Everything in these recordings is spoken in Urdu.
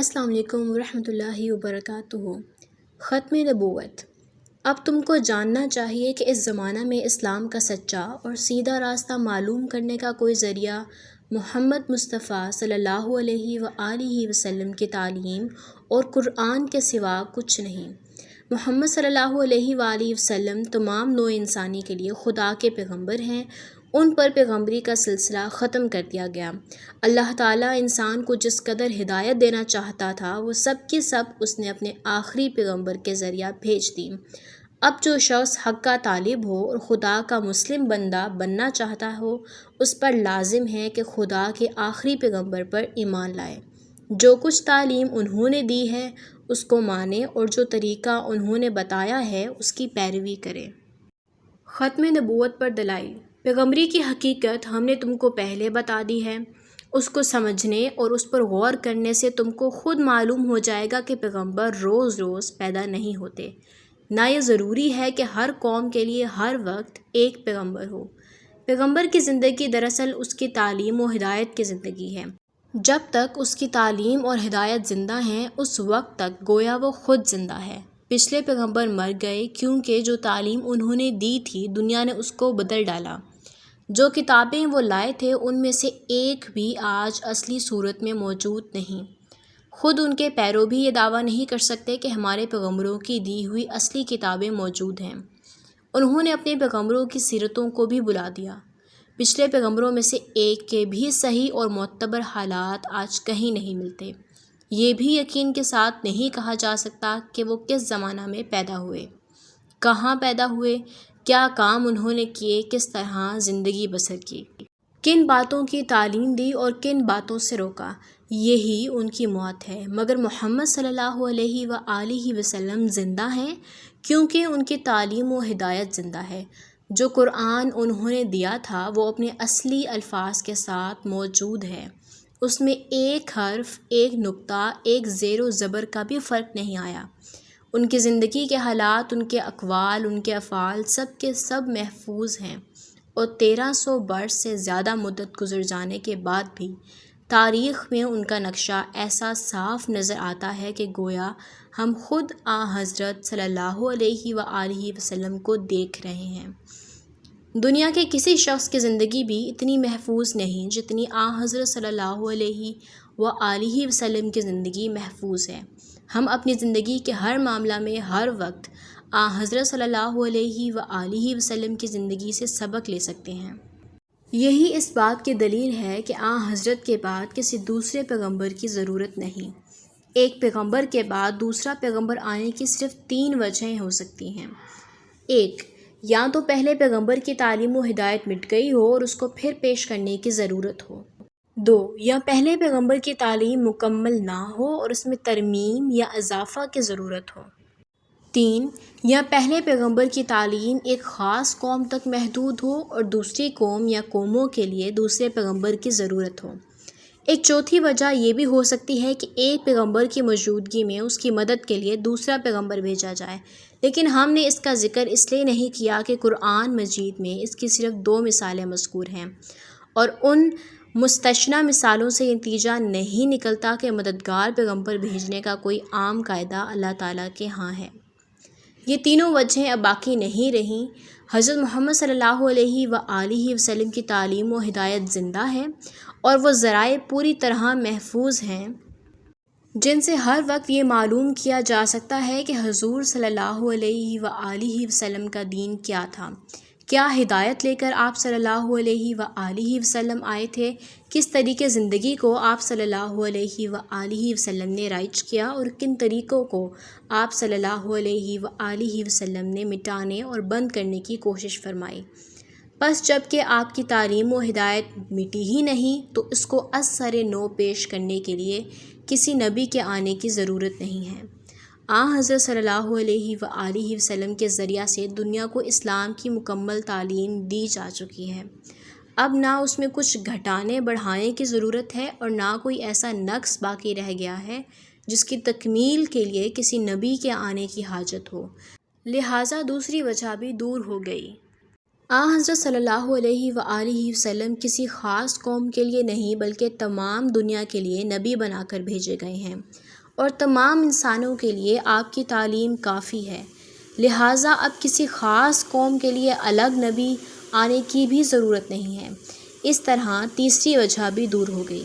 السلام علیکم ورحمۃ اللہ وبرکاتہ۔ ختم نبوت۔ اب تم کو جاننا چاہیے کہ اس زمانہ میں اسلام کا سچا اور سیدھا راستہ معلوم کرنے کا کوئی ذریعہ محمد مصطفیٰ صلی اللہ علیہ وآلہ وسلم کی تعلیم اور قرآن کے سوا کچھ نہیں۔ محمد صلی اللہ علیہ وآلہ وسلم تمام نوع انسانی کے لیے خدا کے پیغمبر ہیں۔ ان پر پیغمبری کا سلسلہ ختم کر دیا گیا۔ اللہ تعالیٰ انسان کو جس قدر ہدایت دینا چاہتا تھا وہ سب کی سب اس نے اپنے آخری پیغمبر کے ذریعہ بھیج دی۔ اب جو شخص حق کا طالب ہو اور خدا کا مسلم بندہ بننا چاہتا ہو، اس پر لازم ہے کہ خدا کے آخری پیغمبر پر ایمان لائے، جو کچھ تعلیم انہوں نے دی ہے اس کو مانے اور جو طریقہ انہوں نے بتایا ہے اس کی پیروی کرے۔ ختم نبوت پر دلائل۔ پیغمبری کی حقیقت ہم نے تم کو پہلے بتا دی ہے۔ اس کو سمجھنے اور اس پر غور کرنے سے تم کو خود معلوم ہو جائے گا کہ پیغمبر روز روز پیدا نہیں ہوتے، نہ یہ ضروری ہے کہ ہر قوم کے لیے ہر وقت ایک پیغمبر ہو۔ پیغمبر کی زندگی دراصل اس کی تعلیم و ہدایت کی زندگی ہے۔ جب تک اس کی تعلیم اور ہدایت زندہ ہیں اس وقت تک گویا وہ خود زندہ ہے۔ پچھلے پیغمبر مر گئے کیونکہ جو تعلیم انہوں نے دی تھی دنیا نے اس کو بدل ڈالا۔ جو کتابیں وہ لائے تھے ان میں سے ایک بھی آج اصلی صورت میں موجود نہیں۔ خود ان کے پیرو بھی یہ دعویٰ نہیں کر سکتے کہ ہمارے پیغمبروں کی دی ہوئی اصلی کتابیں موجود ہیں۔ انہوں نے اپنے پیغمبروں کی سیرتوں کو بھی بلا دیا۔ پچھلے پیغمبروں میں سے ایک کے بھی صحیح اور معتبر حالات آج کہیں نہیں ملتے۔ یہ بھی یقین کے ساتھ نہیں کہا جا سکتا کہ وہ کس زمانہ میں پیدا ہوئے، کہاں پیدا ہوئے، کیا کام انہوں نے کیے، کس طرح زندگی بسر کی، کن باتوں کی تعلیم دی اور کن باتوں سے روکا۔ یہی ان کی موت ہے۔ مگر محمد صلی اللہ علیہ وآلہ وسلم زندہ ہیں کیونکہ ان کی تعلیم و ہدایت زندہ ہے۔ جو قرآن انہوں نے دیا تھا وہ اپنے اصلی الفاظ کے ساتھ موجود ہے۔ اس میں ایک حرف، ایک نقطہ، ایک زیر و زبر کا بھی فرق نہیں آیا۔ ان کی زندگی کے حالات، ان کے اقوال، ان کے افعال سب کے سب محفوظ ہیں، اور 1300 برس سے زیادہ مدت گزر جانے کے بعد بھی تاریخ میں ان کا نقشہ ایسا صاف نظر آتا ہے کہ گویا ہم خود حضرت صلی اللہ علیہ وآلہ وسلم کو دیکھ رہے ہیں۔ دنیا کے کسی شخص کی زندگی بھی اتنی محفوظ نہیں جتنی حضرت صلی اللہ علیہ وآلہ وسلم کی زندگی محفوظ ہے۔ ہم اپنی زندگی کے ہر معاملہ میں ہر وقت حضرت صلی اللہ علیہ وآلہ وسلم کی زندگی سے سبق لے سکتے ہیں۔ یہی اس بات کی دلیل ہے کہ حضرت کے بعد کسی دوسرے پیغمبر کی ضرورت نہیں۔ ایک پیغمبر کے بعد دوسرا پیغمبر آنے کی صرف 3 وجہیں ہو سکتی ہیں۔ 1، یا تو پہلے پیغمبر کی تعلیم و ہدایت مٹ گئی ہو اور اس کو پھر پیش کرنے کی ضرورت ہو۔ 2، یا پہلے پیغمبر کی تعلیم مکمل نہ ہو اور اس میں ترمیم یا اضافہ کی ضرورت ہو۔ 3، یا پہلے پیغمبر کی تعلیم ایک خاص قوم تک محدود ہو اور دوسری قوم یا قوموں کے لیے دوسرے پیغمبر کی ضرورت ہو۔ ایک چوتھی وجہ یہ بھی ہو سکتی ہے کہ ایک پیغمبر کی موجودگی میں اس کی مدد کے لیے دوسرا پیغمبر بھیجا جائے، لیکن ہم نے اس کا ذکر اس لیے نہیں کیا کہ قرآن مجید میں اس کی صرف 2 مثالیں مذکور ہیں، اور ان مستثنی مثالوں سے یہ نتیجہ نہیں نکلتا کہ مددگار پیغمبر بھیجنے کا کوئی عام قاعدہ اللہ تعالیٰ کے ہاں ہے۔ یہ تینوں وجہیں اب باقی نہیں رہیں۔ حضرت محمد صلی اللہ علیہ وآلہ وسلم کی تعلیم و ہدایت زندہ ہے اور وہ ذرائع پوری طرح محفوظ ہیں جن سے ہر وقت یہ معلوم کیا جا سکتا ہے کہ حضور صلی اللہ علیہ وآلہ وسلم کا دین کیا تھا، کیا ہدایت لے کر آپ صلی اللہ علیہ وآلہ وسلم آئے تھے، کس طریقے زندگی کو آپ صلی اللہ علیہ وآلہ وسلم نے رائج کیا اور کن طریقوں کو آپ صلی اللہ علیہ وآلہ وسلم نے مٹانے اور بند کرنے کی کوشش فرمائی۔ بس جب کہ آپ کی تعلیم و ہدایت مٹی ہی نہیں تو اس کو از سر نو پیش کرنے کے لیے کسی نبی کے آنے کی ضرورت نہیں ہے۔ حضرت صلی اللہ علیہ وآلہ وسلم کے ذریعہ سے دنیا کو اسلام کی مکمل تعلیم دی جا چکی ہے۔ اب نہ اس میں کچھ گھٹانے بڑھانے کی ضرورت ہے اور نہ کوئی ایسا نقص باقی رہ گیا ہے جس کی تکمیل کے لیے کسی نبی کے آنے کی حاجت ہو، لہٰذا دوسری وجہ بھی دور ہو گئی۔ حضرت صلی اللہ علیہ وآلہ وسلم کسی خاص قوم کے لیے نہیں بلکہ تمام دنیا کے لیے نبی بنا کر بھیجے گئے ہیں، اور تمام انسانوں کے لیے آپ کی تعلیم کافی ہے، لہٰذا اب کسی خاص قوم کے لیے الگ نبی آنے کی بھی ضرورت نہیں ہے۔ اس طرح تیسری وجہ بھی دور ہو گئی۔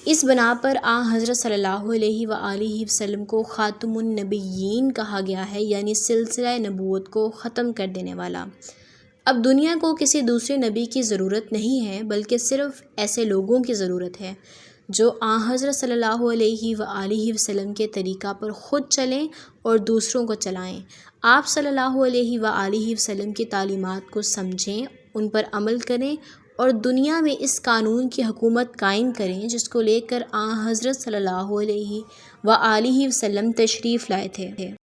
اس بنا پر حضرت صلی اللہ علیہ وآلہ وسلم کو خاتم النبیین کہا گیا ہے، یعنی سلسلہ نبوت کو ختم کر دینے والا۔ اب دنیا کو کسی دوسرے نبی کی ضرورت نہیں ہے بلکہ صرف ایسے لوگوں کی ضرورت ہے جو حضرت صلی اللہ علیہ وآلہ وسلم کے طریقہ پر خود چلیں اور دوسروں کو چلائیں۔ آپ صلی اللہ علیہ وآلہ وسلم کی تعلیمات کو سمجھیں، ان پر عمل کریں اور دنیا میں اس قانون کی حکومت قائم کریں جس کو لے کر حضرت صلی اللہ علیہ وآلہ وسلم تشریف لائے تھے۔